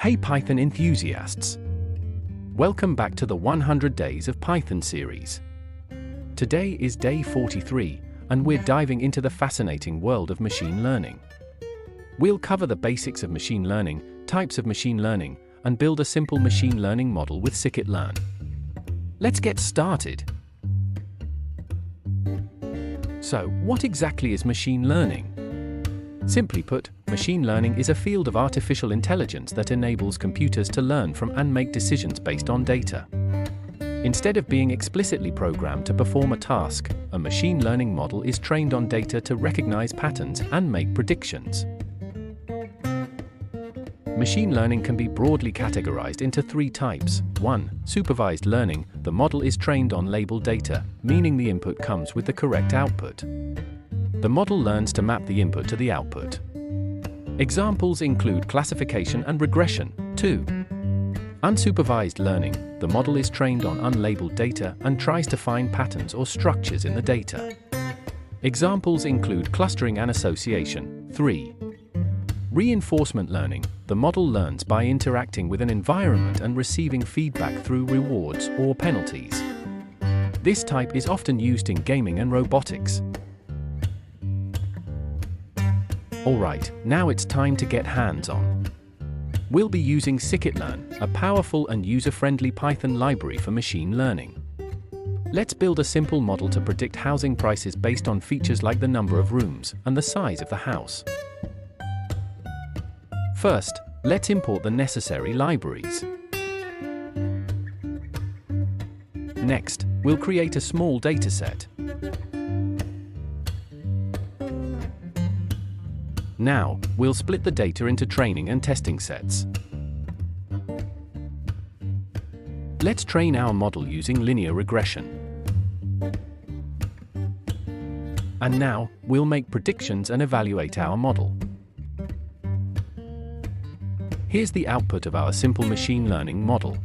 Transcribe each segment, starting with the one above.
Hey Python enthusiasts! Welcome back to the 100 Days of Python series. Today is day 43, and we're diving into the fascinating world of machine learning. We'll cover the basics of machine learning, types of machine learning, and build a simple machine learning model with Scikit-Learn. Let's get started. So, what exactly is machine learning? Simply put, machine learning is a field of artificial intelligence that enables computers to learn from and make decisions based on data. Instead of being explicitly programmed to perform a task, a machine learning model is trained on data to recognize patterns and make predictions. Machine learning can be broadly categorized into three types. 1. Supervised learning. The model is trained on labeled data, meaning the input comes with the correct output. The model learns to map the input to the output. Examples include classification and regression. 2. Unsupervised learning. The model is trained on unlabeled data and tries to find patterns or structures in the data. Examples include clustering and association. 3. Reinforcement learning. The model learns by interacting with an environment and receiving feedback through rewards or penalties. This type is often used in gaming and robotics. Alright, now it's time to get hands-on. We'll be using Scikit-Learn, a powerful and user-friendly Python library for machine learning. Let's build a simple model to predict housing prices based on features like the number of rooms and the size of the house. First, let's import the necessary libraries. Next, we'll create a small dataset. Now, we'll split the data into training and testing sets. Let's train our model using linear regression. And now, we'll make predictions and evaluate our model. Here's the output of our simple machine learning model.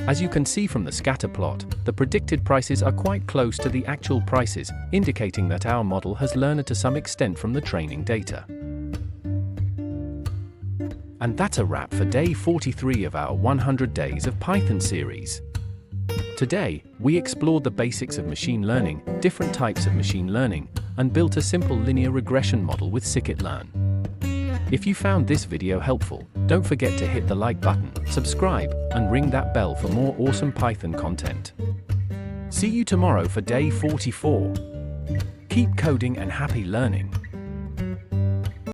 As you can see from the scatter plot, the predicted prices are quite close to the actual prices, indicating that our model has learned to some extent from the training data. And that's a wrap for day 43 of our 100 Days of Python series. Today, we explored the basics of machine learning, different types of machine learning, and built a simple linear regression model with Scikit-Learn. If you found this video helpful, don't forget to hit the like button, subscribe, and ring that bell for more awesome Python content. See you tomorrow for day 44. Keep coding and happy learning.